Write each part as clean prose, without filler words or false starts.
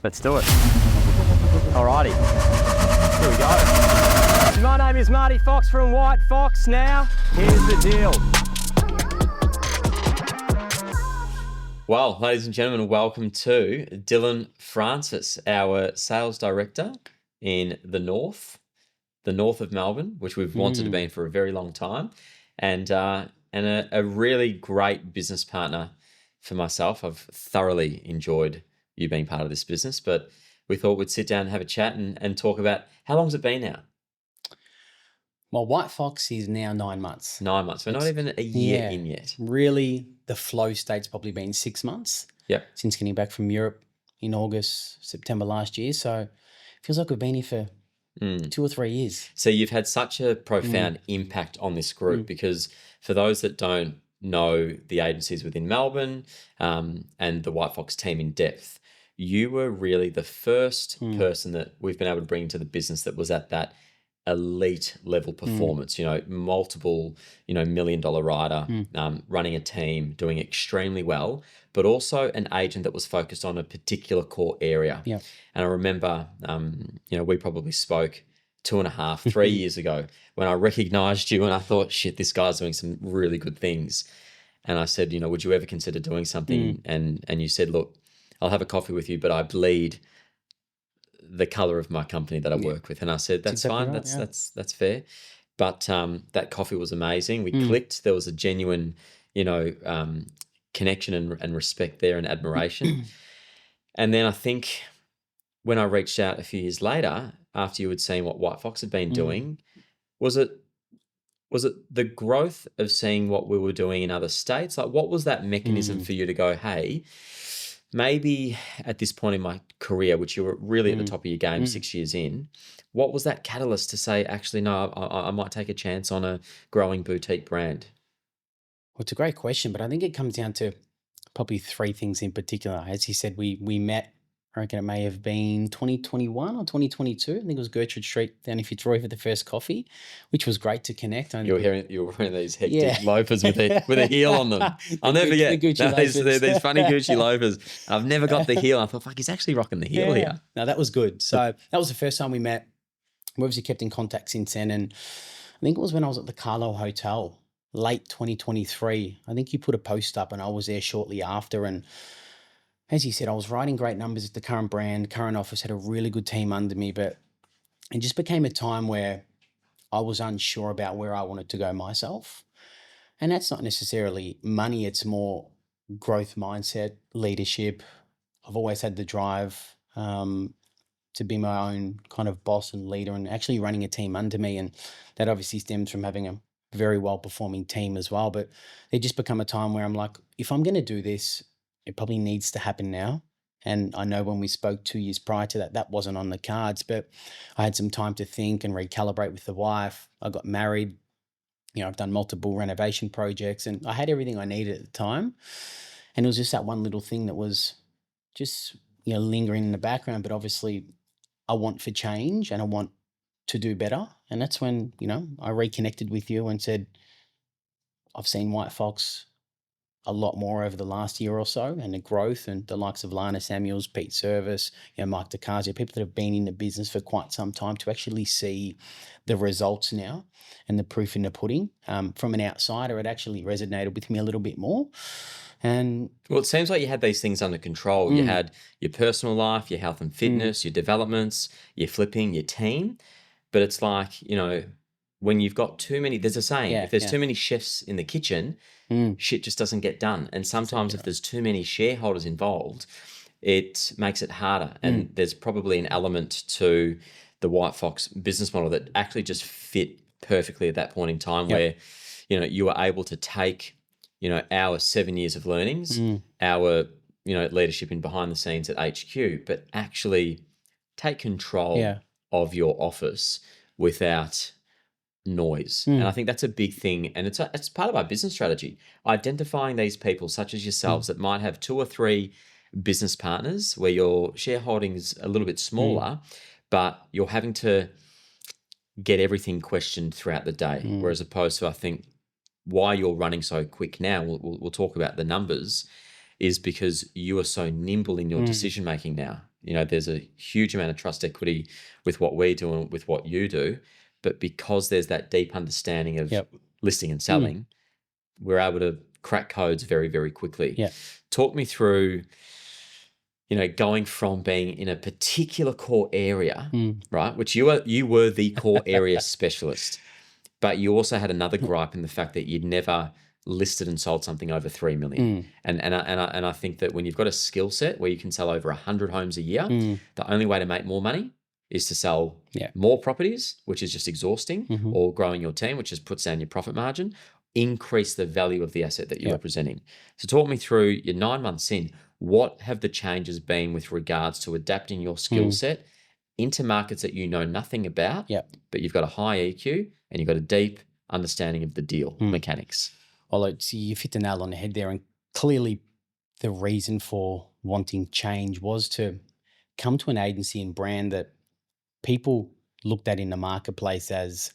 Let's do it. Alrighty, here we go. My name is Marty Fox from White Fox. Now, here's the deal. Well, ladies and gentlemen, welcome to Dylan Francis, our sales director in the north of Melbourne, which we've wanted to be in for a very long time, and a really great business partner for myself. I've thoroughly enjoyed you being part of this business, but we thought we'd sit down and have a chat and talk about how long's it been now? Well, White Fox is now 9 months. 9 months. We're not even a year in yet. Really, the flow state's probably been 6 months. Yep. Since getting back from Europe in August, September last year. So it feels like we've been here for 2 or 3 years. So you've had such a profound impact on this group because for those that don't know the agencies within Melbourne and the White Fox team in depth, you were really the first person that we've been able to bring into the business that was at that elite level performance, multiple, $1 million rider, running a team, doing extremely well, but also an agent that was focused on a particular core area. Yeah. And I remember, we probably spoke 2.5, 3 years ago when I recognized you and I thought, shit, this guy's doing some really good things. And I said, would you ever consider doing something? And you said, look, I'll have a coffee with you, but I bleed the color of my company that I work with. And I said, that's exactly fine. right, That's fair. But that coffee was amazing. We clicked. There was a genuine, connection and respect there and admiration. And then I think when I reached out a few years later, after you had seen what White Fox had been doing, was it the growth of seeing what we were doing in other states? Like, what was that mechanism for you to go, hey, maybe at this point in my career, which you were really at the top of your game 6 years in, what was that catalyst to say, actually, no, I might take a chance on a growing boutique brand? Well, it's a great question, but I think it comes down to probably 3 things in particular. As you said, we met, I reckon it may have been 2021 or 2022. I think it was Gertrude Street down in Fitzroy for the first coffee, which was great to connect. You were wearing these hectic loafers with a heel on them. I'll never forget. The Gucci loafers. These funny Gucci loafers. I've never got the heel. I thought, fuck, he's actually rocking the heel here. No, that was good. So that was the first time we met. We obviously kept in contact since then. And I think it was when I was at the Carlo Hotel, late 2023. I think you put a post up and I was there shortly after. And as you said, I was writing great numbers at the current brand, current office, had a really good team under me, but it just became a time where I was unsure about where I wanted to go myself. And that's not necessarily money, it's more growth mindset, leadership. I've always had the drive to be my own kind of boss and leader and actually running a team under me. And that obviously stems from having a very well-performing team as well. But it just become a time where I'm like, if I'm going to do this, it probably needs to happen now. And I know when we spoke 2 years prior to that, that wasn't on the cards, but I had some time to think and recalibrate with the wife. I got married. I've done multiple renovation projects and I had everything I needed at the time. And it was just that one little thing that was just, lingering in the background. But obviously I want for change and I want to do better. And that's when, I reconnected with you and said, I've seen White Fox a lot more over the last year or so, and the growth and the likes of Lana Samuels, Pete Service, Mike DeCasio, people that have been in the business for quite some time to actually see the results now and the proof in the pudding. From an outsider, it actually resonated with me a little bit more. And well, it seems like you had these things under control. You had your personal life, your health and fitness, your developments, your flipping, your team. But it's like, when you've got too many, there's a saying, if there's too many chefs in the kitchen, shit just doesn't get done. And sometimes if there's too many shareholders involved, it makes it harder. And there's probably an element to the White Fox business model that actually just fit perfectly at that point in time where, you were able to take, our 7 years of learnings, our, leadership in behind the scenes at HQ, but actually take control of your office without noise. And I think that's a big thing. And it's part of our business strategy, identifying these people such as yourselves that might have 2 or 3 business partners where your shareholding is a little bit smaller, but you're having to get everything questioned throughout the day. Whereas opposed to, I think, why you're running so quick now, we'll talk about the numbers, is because you are so nimble in your decision making now. there's a huge amount of trust equity with what we do and with what you do, but because there's that deep understanding of listing and selling, we're able to crack codes very, very quickly. Yeah. Talk me through, going from being in a particular core area, right? Which you were the core area specialist, but you also had another gripe in the fact that you'd never listed and sold something over 3 million. And I think that when you've got a skill set where you can sell over 100 homes a year, the only way to make more money is to sell more properties, which is just exhausting, or growing your team, which just puts down your profit margin, increase the value of the asset that you're representing. So talk me through your 9 months in, what have the changes been with regards to adapting your skill set into markets that you know nothing about, but you've got a high EQ and you've got a deep understanding of the deal mechanics? Well, you've hit the nail on the head there. And clearly the reason for wanting change was to come to an agency and brand that people looked at in the marketplace as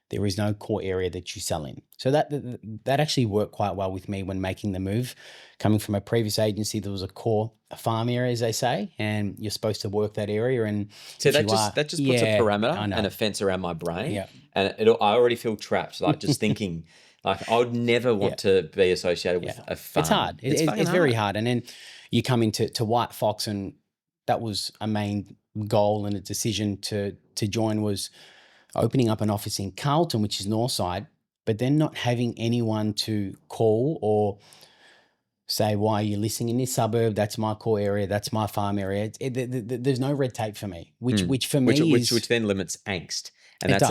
there is no core area that you sell in. So that actually worked quite well with me when making the move. Coming from a previous agency, there was a farm area, as they say, and you're supposed to work that area. And so that just puts a parameter and a fence around my brain. And I already feel trapped, like just thinking, like I would never want to be associated with a farm. It's hard. It's very hard. And then you come into WHITEFOX, and that was a main goal and a decision to join was opening up an office in Carlton, which is Northside, but then not having anyone to call or say, why are you listing in this suburb? That's my core area. That's my farm area. There's no red tape for me, which for me which then limits angst. And that's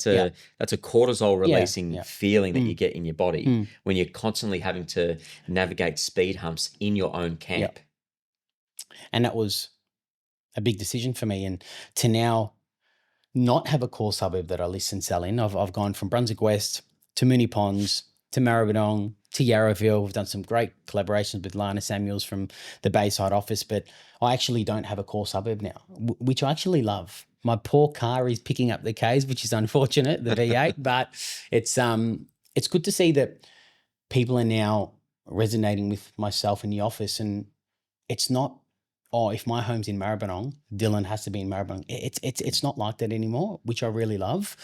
a cortisol releasing feeling that you get in your body when you're constantly having to navigate speed humps in your own camp. And that was a big decision for me. And to now not have a core suburb that I list and sell in. I've gone from Brunswick West to Moonee Ponds to Maribyrnong to Yarraville. We've done some great collaborations with Lana Samuels from the Bayside office, but I actually don't have a core suburb now, which I actually love. My poor car is picking up the Ks, which is unfortunate, the V8, but it's good to see that people are now resonating with myself in the office, and it's not, if my home's in Maribyrnong, Dylan has to be in Maribyrnong. It's not like that anymore, which I really love.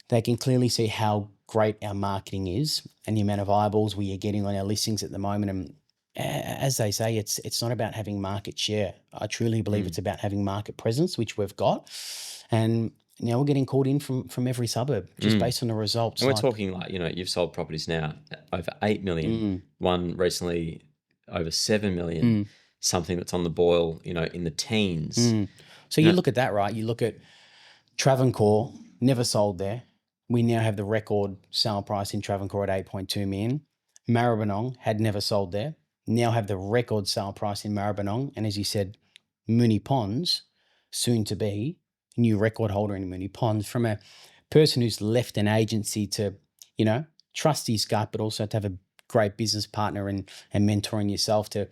They can clearly see how great our marketing is and the amount of eyeballs we are getting on our listings at the moment. And as they say, it's not about having market share. I truly believe it's about having market presence, which we've got. And now we're getting called in from every suburb just based on the results. And we're talking like, you've sold properties now over 8 million, one recently over 7 million. Something that's on the boil, in the teens. So you look at that, right? You look at Travancore, never sold there. We now have the record sale price in Travancore at 8.2 million. Maribyrnong had never sold there. Now have the record sale price in Maribyrnong. And as you said, Moonee Ponds, soon to be new record holder in Moonee Ponds, from a person who's left an agency to, trust his gut, but also to have a great business partner and mentoring yourself to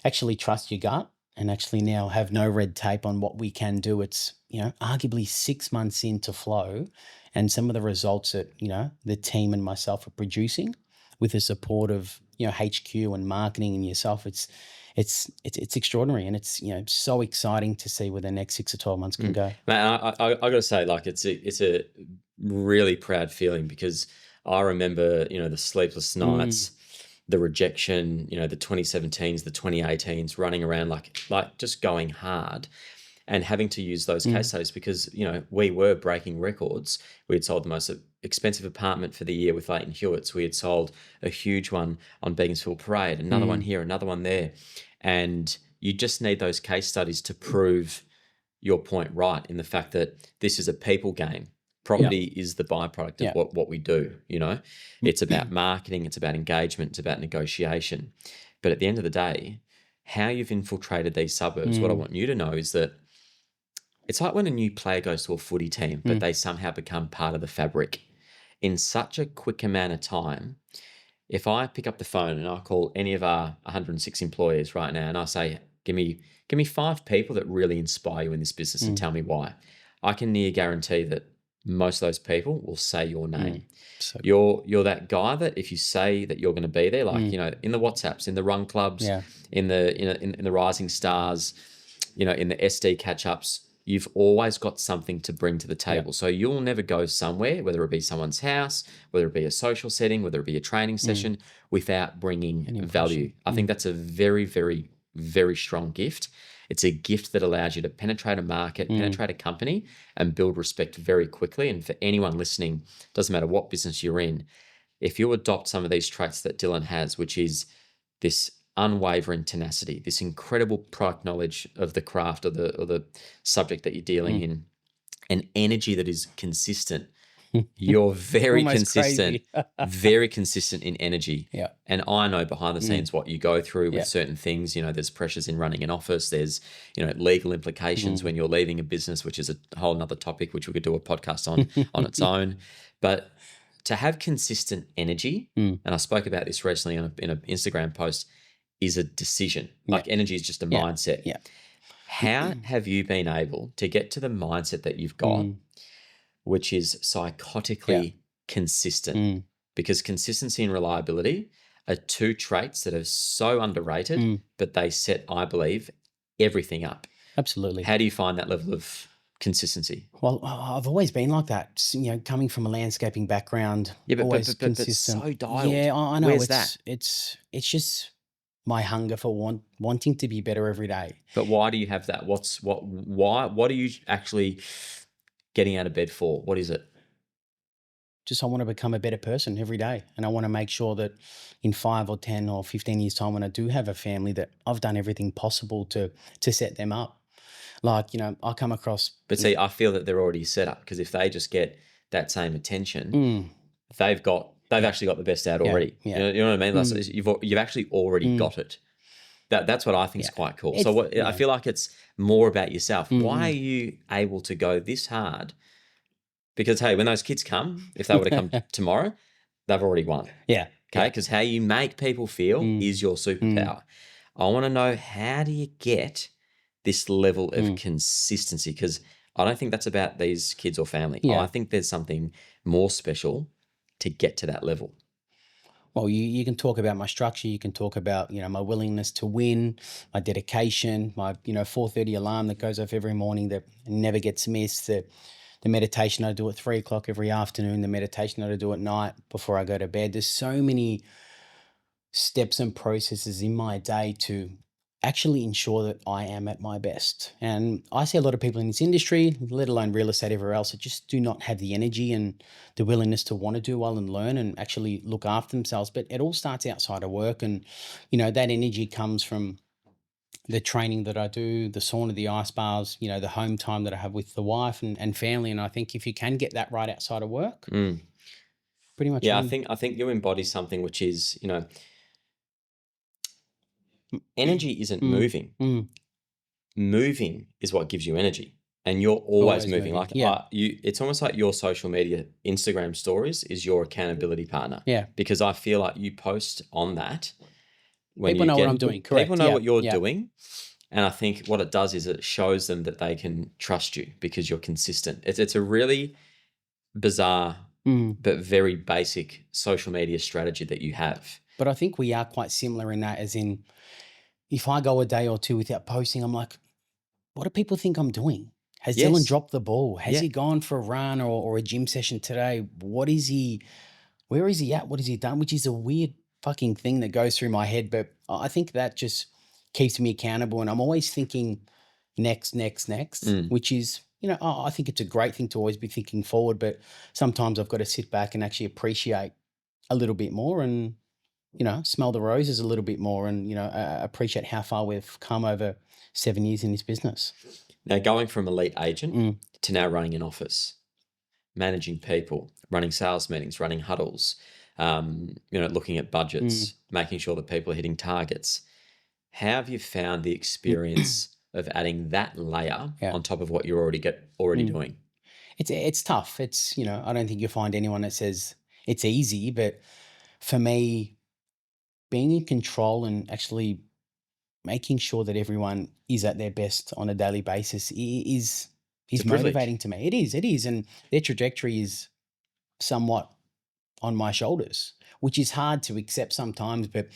actually trust your gut and actually now have no red tape on what we can do. It's, arguably 6 months into flow, and some of the results that, the team and myself are producing with the support of, HQ and marketing and yourself, it's extraordinary. And it's, so exciting to see where the next 6 to 12 months can go. Man, I got to say, like, it's a really proud feeling, because I remember, the sleepless nights, the rejection, the 2017s, the 2018s, running around like just going hard and having to use those case studies because, we were breaking records. We had sold the most expensive apartment for the year with Leighton Hewitts. We had sold a huge one on Beaconsfield Parade, another one here, another one there. And you just need those case studies to prove your point right in the fact that this is a people game. Property is the byproduct of what we do, It's about marketing, it's about engagement, it's about negotiation. But at the end of the day, how you've infiltrated these suburbs, what I want you to know is that it's like when a new player goes to a footy team, but they somehow become part of the fabric. In such a quick amount of time, if I pick up the phone and I call any of our 106 employees right now and I say, give me 5 people that really inspire you in this business and tell me why, I can near guarantee that most of those people will say your name. So you're that guy that if you say that you're going to be there, like in the WhatsApps, in the run clubs, in the Rising Stars, in the SD catch-ups, you've always got something to bring to the table. So you'll never go somewhere, whether it be someone's house, whether it be a social setting, whether it be a training session, without bringing value. I think that's a very, very, very strong gift. It's a gift that allows you to penetrate a market, penetrate a company, and build respect very quickly. And for anyone listening, doesn't matter what business you're in, if you adopt some of these traits that Dylan has, which is this unwavering tenacity, this incredible product knowledge of the craft or the subject that you're dealing in, an energy that is consistent. You're very consistent, very consistent in energy. Yeah. And I know behind the scenes what you go through with certain things. There's pressures in running an office. There's, legal implications when you're leaving a business, which is a whole nother topic, which we could do a podcast on its own. But to have consistent energy, and I spoke about this recently in an Instagram post, is a decision. Like energy is just a mindset. Yeah. How have you been able to get to the mindset that you've got, which is psychotically consistent? Because consistency and reliability are two traits that are so underrated, but they set, I believe, everything up. Absolutely. How do you find that level of consistency? Well, I've always been like that. Coming from a landscaping background, always consistent. So dialed. Yeah, I know. Where's that? It's just my hunger for wanting to be better every day. But why do you have that? What are you actually getting out of bed for? What is it? Just I want to become a better person every day. And I want to make sure that in 5 or 10 or 15 years time, when I do have a family, that I've done everything possible to set them up. Like, I come across. But see, I feel that they're already set up, because if they just get that same attention, they've actually got the best out already. Yeah. You know what I mean? Like, you've actually already got it. That's what I think is quite cool. I feel like it's more about yourself. Why are you able to go this hard? Because, hey, when those kids come, if they were to come tomorrow, they've already won. Yeah. Okay? Because how you make people feel is your superpower. I want to know, how do you get this level of consistency? Because I don't think that's about these kids or family. Yeah. I think there's something more special to get to that level. Well, you can talk about my structure. You can talk about, my willingness to win, my dedication, my, 4:30 alarm that goes off every morning that never gets missed, the meditation I do at 3 o'clock every afternoon, the meditation that I do at night before I go to bed. There's so many steps and processes in my day to actually ensure that I am at my best. And I see a lot of people in this industry, let alone real estate, everywhere else, that just do not have the energy and the willingness to want to do well and learn and actually look after themselves. But it all starts outside of work. And, that energy comes from the training that I do, the sauna, the ice baths, the home time that I have with the wife and family. And I think if you can get that right outside of work, pretty much. Yeah, I think you embody something which is, energy isn't moving. Moving is what gives you energy, and you're always moving. Like, it's almost like your social media, Instagram stories is your accountability partner. Yeah, because I feel like you post on that. When people know what I'm doing. Correct. People know what you're doing. And I think what it does is it shows them that they can trust you because you're consistent. It's a really bizarre but very basic social media strategy that you have. But I think we are quite similar in that, as in, if I go a day or two without posting, I'm like, what do people think I'm doing? Has Dylan dropped the ball? Has he gone for a run or a gym session today? Where is he at? What has he done? Which is a weird fucking thing that goes through my head. But I think that just keeps me accountable. And I'm always thinking next, which is, I think it's a great thing to always be thinking forward. But sometimes I've got to sit back and actually appreciate a little bit more and, smell the roses a little bit more and, appreciate how far we've come over 7 years in this business. Now, going from elite agent to now running an office, managing people, running sales meetings, running huddles, looking at budgets, making sure that people are hitting targets. How have you found the experience of adding that layer on top of what you're already doing? It's tough. It's, I don't think you'll find anyone that says it's easy, but for me, being in control and actually making sure that everyone is at their best on a daily basis is motivating to me. It is. And their trajectory is somewhat on my shoulders, which is hard to accept sometimes. But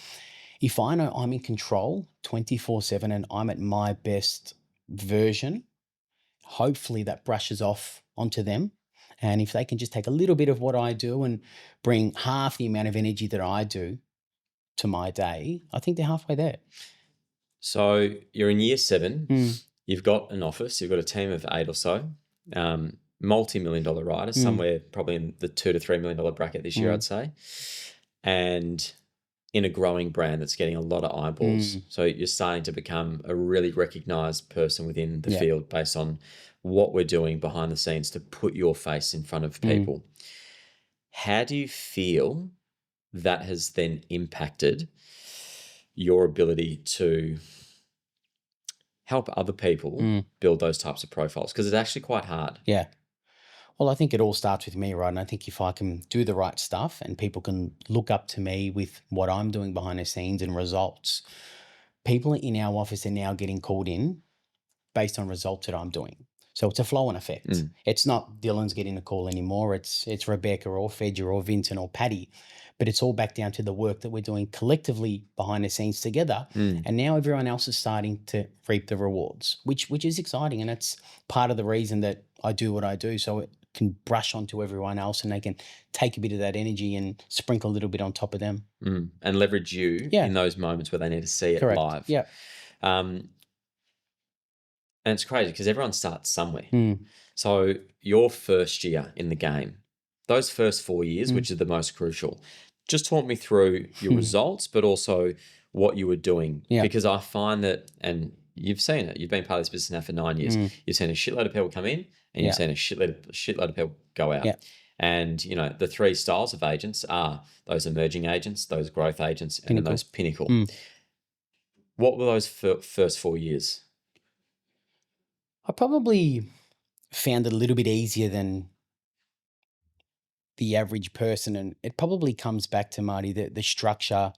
if I know I'm in control 24/7 and I'm at my best version, hopefully that brushes off onto them. And if they can just take a little bit of what I do and bring half the amount of energy that I do to my day, I think they're halfway there. So you're in year 7. Mm. You've got an office. You've got a team of 8 or so, multi-million-dollar riders, somewhere probably in the $2 to $3 million bracket this year, I'd say, and in a growing brand that's getting a lot of eyeballs. So you're starting to become a really recognized person within the field based on what we're doing behind the scenes to put your face in front of people. How do you feel that has then impacted your ability to help other people build those types of profiles? Because it's actually quite hard. Yeah. Well, I think it all starts with me, right? And I think if I can do the right stuff and people can look up to me with what I'm doing behind the scenes and results, people in our office are now getting called in based on results that I'm doing. So it's a flow-on effect. It's not Dylan's getting a call anymore. It's Rebecca or Fedger or Vincent or Paddy. But it's all back down to the work that we're doing collectively behind the scenes together. And now everyone else is starting to reap the rewards, which is exciting. And that's part of the reason that I do what I do. So it can brush onto everyone else and they can take a bit of that energy and sprinkle a little bit on top of them. And leverage you in those moments where they need to see it live. Yeah. And it's crazy because everyone starts somewhere. So your first year in the game, those first 4 years, which are the most crucial, just talk me through your results, but also what you were doing. Because I find that, and you've seen it, you've been part of this business now for 9 years. You've seen a shitload of people come in and you've seen a shitload of people go out. And, you know, the 3 styles of agents are those emerging agents, those growth agents, and then those pinnacle. What were those first 4 years? I probably found it a little bit easier than the average person. And it probably comes back to, Marty, the structure,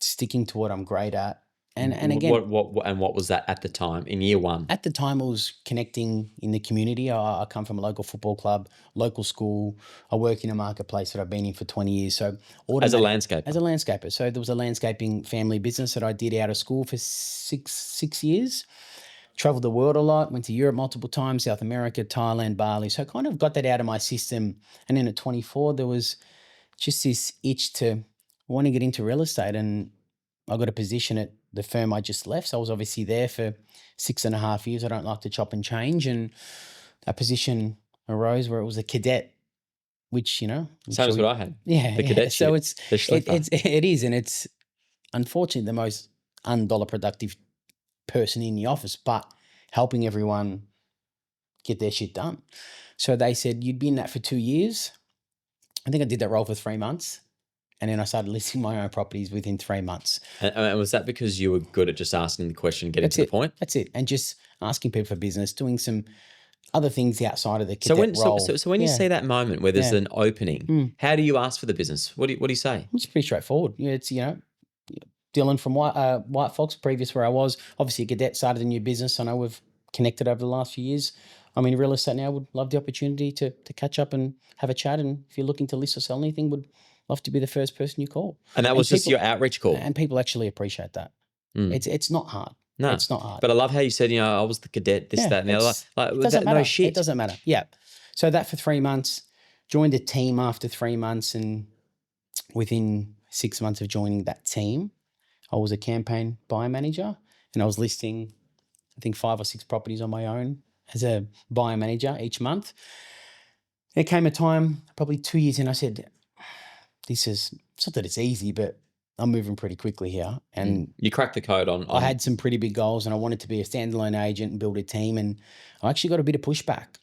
sticking to what I'm great at. And again, what was that at the time in year 1? At the time, I was connecting in the community. I come from a local football club, local school. I work in a marketplace that I've been in for 20 years. So as a landscaper? As a landscaper. So there was a landscaping family business that I did out of school for six years. Traveled the world a lot, went to Europe multiple times, South America, Thailand, Bali. So I kind of got that out of my system. And then at 24, there was just this itch to want to get into real estate. And I got a position at the firm I just left. So I was obviously there for 6.5 years. I don't like to chop and change. And a position arose where it was a cadet, which, you know. Same as what I had. Yeah. The cadet So it is. And it's unfortunately the most $1 productive person in the office, but helping everyone get their shit done. So they said, you'd be in that for 2 years. I think I did that role for 3 months. And then I started listing my own properties within 3 months. And was that because you were good at just asking the question, getting to the point? That's it. And just asking people for business, doing some other things outside of the cadet role. So when you see that moment where there's an opening, how do you ask for the business? What do you say? It's pretty straightforward. Yeah, it's, you know, Dylan from WHITEFOX, previous where I was, obviously a cadet, started a new business. I know we've connected over the last few years. I'm in real estate now, would love the opportunity to catch up and have a chat. And if you're looking to list or sell anything, would love to be the first person you call. And that was just your outreach call? And people actually appreciate that. It's not hard. No, it's not hard. But I love how you said, you know, I was the cadet, that, and the other. Like, it doesn't matter. No shit. It doesn't matter. Yeah. So that for 3 months, joined a team after 3 months, and within 6 months of joining that team, I was a campaign buyer manager, and I was listing, I think 5 or 6 properties on my own as a buyer manager each month. There came a time, probably 2 years in, I said, it's not that it's easy, but I'm moving pretty quickly here. And you cracked the code on. I had some pretty big goals, and I wanted to be a standalone agent and build a team. And I actually got a bit of pushback.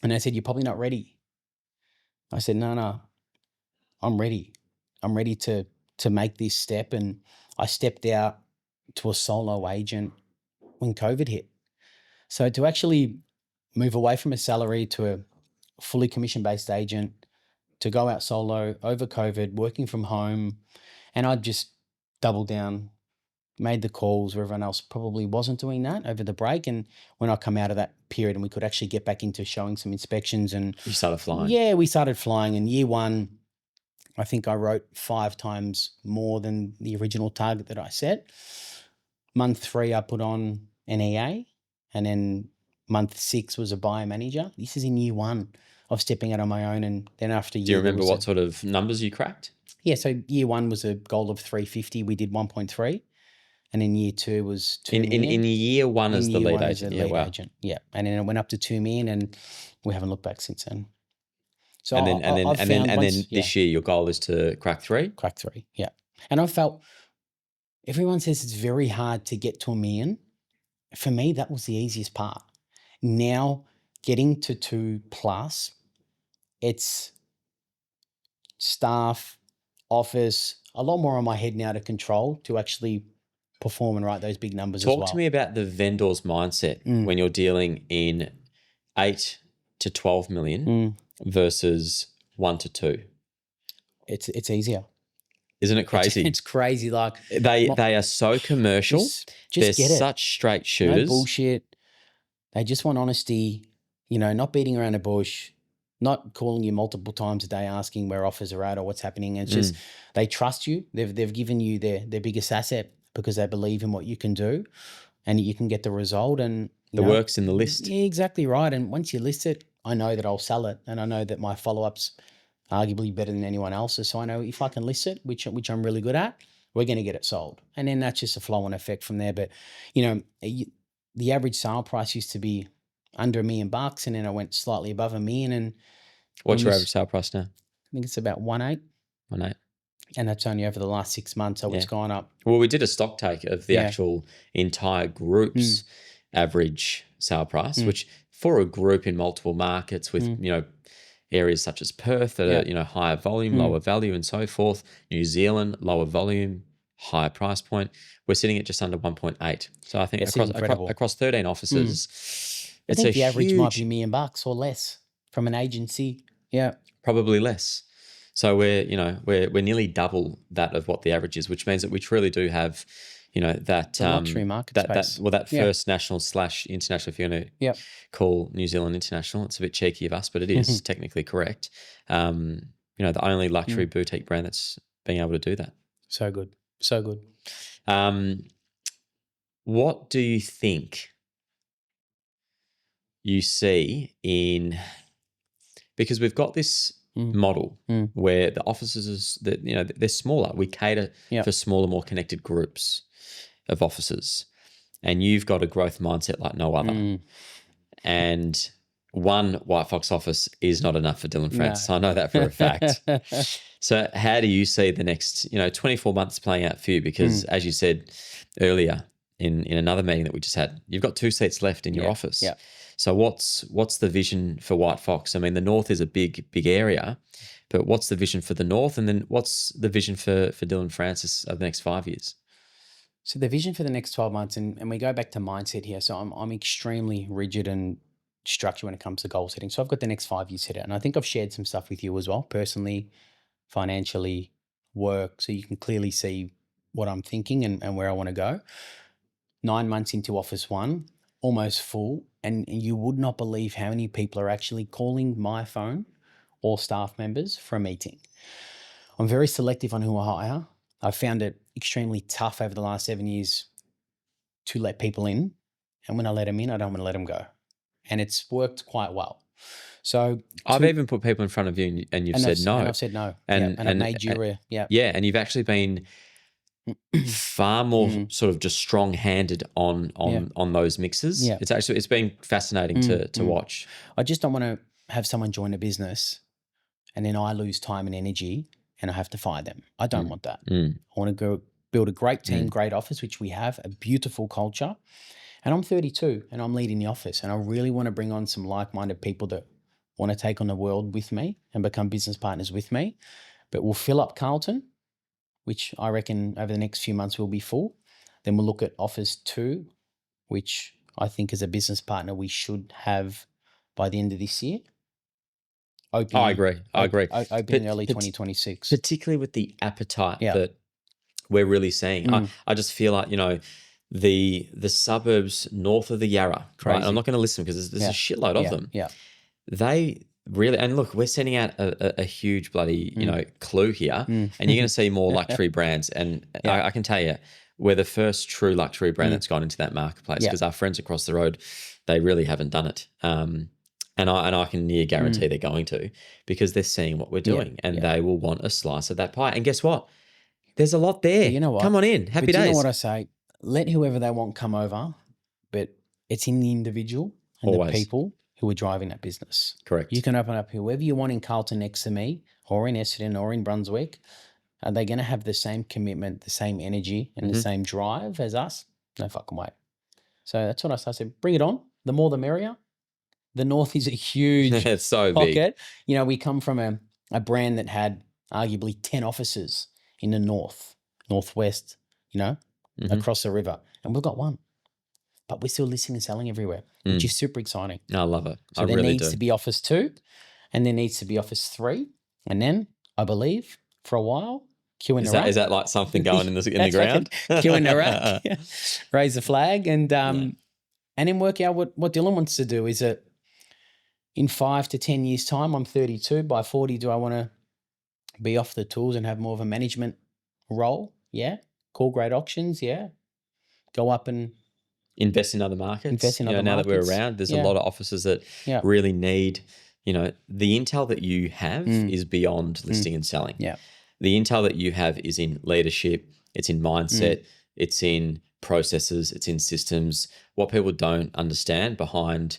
And they said, you're probably not ready. I said, no, I'm ready. I'm ready to make this step. And I stepped out to a solo agent when COVID hit. So to actually move away from a salary to a fully commission-based agent, to go out solo over COVID, working from home, and I just doubled down, made the calls where everyone else probably wasn't doing that over the break. And when I come out of that period and we could actually get back into showing some inspections, and you started flying. Yeah, we started flying. In year 1, I think I wrote 5 times more than the original target that I set. month 3, I put on an EA, and then month 6 was a buyer manager. This is in year 1 of stepping out on my own, and then after year. Do you remember what sort of numbers you cracked? Yeah, so year 1 was a goal of 350. We did 1.3, and then year 2 was 2 million. In year 1 as the lead agent. Yeah, wow. Yeah, and then it went up to 2 million, and we haven't looked back since then. So and then this year your goal is to crack 3? Crack 3, yeah. And I felt everyone says it's very hard to get to 1 million. For me, that was the easiest part. Now getting to 2+, it's staff, office, a lot more on my head now to control, to actually perform and write those big numbers as well. Talk to me about the vendor's mindset when you're dealing in 8 to 12 million versus 1 to 2. It's easier. Isn't it crazy? It's crazy. Like they are so commercial. Just They're get it. such straight shooters. No bullshit. They just want honesty, not beating around the bush, not calling you multiple times a day asking where offers are at or what's happening. It's just they trust you. They've given you their biggest asset because they believe in what you can do and you can get the result. And the work's in the list. Yeah, exactly right. And once you list it, I know that I'll sell it, and I know that my follow-up's arguably better than anyone else's. So I know if I can list it, which I'm really good at, we're going to get it sold. And then that's just a flow-on effect from there. But, the average sale price used to be under $1 million, and then I went slightly above $1 million. And what's your average sale price now? I think it's about 1.8. 1.8. And that's only over the last 6 months. So it's gone up. Well, we did a stock take of the actual entire group's average sale price, which for a group in multiple markets with, areas such as Perth that are, higher volume, lower value and so forth. New Zealand, lower volume, higher price point. We're sitting at just under 1.8. So I think across 13 offices, I think the average might be $1 million or less from an agency. Yeah. Probably less. So we're nearly double that of what the average is, which means that we truly do have, that the luxury market space. That first national / international, if you're going to call New Zealand international, it's a bit cheeky of us, but it is technically correct. The only luxury boutique brand that's being able to do that. So good. So good. What do you think you see because we've got this model where the offices they're smaller. We cater for smaller, more connected groups of offices, and you've got a growth mindset like no other. And one White Fox office is not enough for Dylan Francis. I know that for a fact. So how do you see the next 24 months playing out for you? Because as you said earlier in another meeting that we just had, you've got 2 seats left in your office. Yeah. So what's the vision for White Fox? I mean, the North is a big area, but what's the vision for the North? And then what's the vision for Dylan Francis over the next 5 years? So the vision for the next 12 months, and we go back to mindset here. So I'm extremely rigid and structured when it comes to goal setting. So I've got the next 5 years set out. And I think I've shared some stuff with you as well, personally, financially, work. So you can clearly see what I'm thinking and where I want to go. 9 months into Office 1, almost full. And you would not believe how many people are actually calling my phone or staff members for a meeting. I'm very selective on who I hire. I've found it extremely tough over the last 7 years to let people in. And when I let them in, I don't want to let them go. And it's worked quite well. So I've even put people in front of you and you've said no. And I've said no. And I've made you Yeah, and you've actually been far more sort of just strong-handed on those mixes. Yeah. It's been fascinating to watch. I just don't want to have someone join a business and then I lose time and energy and I have to fire them. I don't want that. I want to go build a great team, great office, which we have, a beautiful culture. And I'm 32 and I'm leading the office, and I really want to bring on some like-minded people that want to take on the world with me and become business partners with me. But we'll fill up Carlton, which I reckon over the next few months will be full. Then we'll look at Office 2, which I think as a business partner we should have by the end of this year. Open, I agree. Open early 2026. Particularly with the appetite that we're really seeing. I just feel like, the suburbs north of the Yarra, right? I'm not going to list them because there's a shitload of them. Yeah. They really, and look, we're sending out a huge bloody, clue here, and you're going to see more luxury brands. And I can tell you, we're the first true luxury brand that's gone into that marketplace, because our friends across the road, they really haven't done it. And I can near guarantee they're going to, because they're seeing what we're doing and they will want a slice of that pie. And guess what? There's a lot there. But you know what? Come on in. Happy days. You know what I say? Let whoever they want come over, but it's in the individual and Always. the people who are driving that business. Correct. You can open up whoever you want in Carlton next to me, or in Essendon, or in Brunswick. Are they going to have the same commitment, the same energy, and the same drive as us? No fucking way. So that's what I said. Bring it on. The more the merrier. The North is a huge it's so pocket. big. You know, we come from a brand that had arguably 10 offices in the North, Northwest, you know, across the river. And we've got one. But we're still listing and selling everywhere, which is super exciting. I love it. So I there really needs to be office 2, and there needs to be office 3. And then, I believe, for a while, queue in the rack. Is that like something going in the ground? Queue in the rack, raise the flag, and then work out what Dylan wants to do. Is it in 5 to 10 years' time, I'm 32, by 40, do I want to be off the tools and have more of a management role? Yeah. Call great auctions? Yeah. Go up and invest in other markets. Invest in other now markets. that we're around, there's a lot of offices that really need, the intel that you have is beyond listing and selling. Yeah. The intel that you have is in leadership, it's in mindset, it's in processes, it's in systems. What people don't understand behind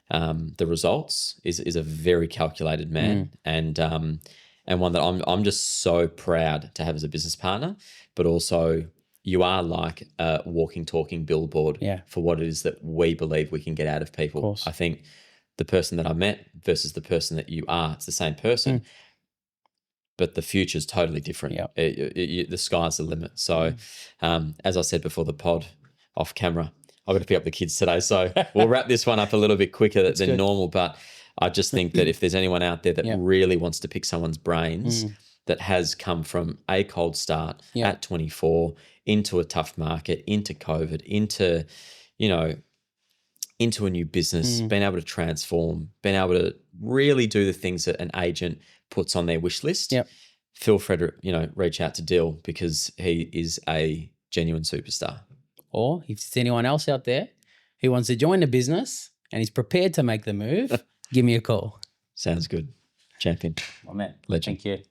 the results is a very calculated man, and one that I'm just so proud to have as a business partner. But also, you are like a walking, talking billboard for what it is that we believe we can get out of people. Of course. I think the person that I met versus the person that you are, it's the same person, but the future is totally different. The sky's the limit. So, as I said before the pod, off camera, I've got to pick up the kids today. So we'll wrap this one up a little bit quicker than normal. But I just think that if there's anyone out there that really wants to pick someone's brains that has come from a cold start at 24 into a tough market, into COVID, into a new business, being able to transform, being able to really do the things that an agent puts on their wish list, feel free to, reach out to Dill, because he is a genuine superstar. Or if there's anyone else out there who wants to join the business and is prepared to make the move, give me a call. Sounds good. Champion. My man. Legend. Thank you.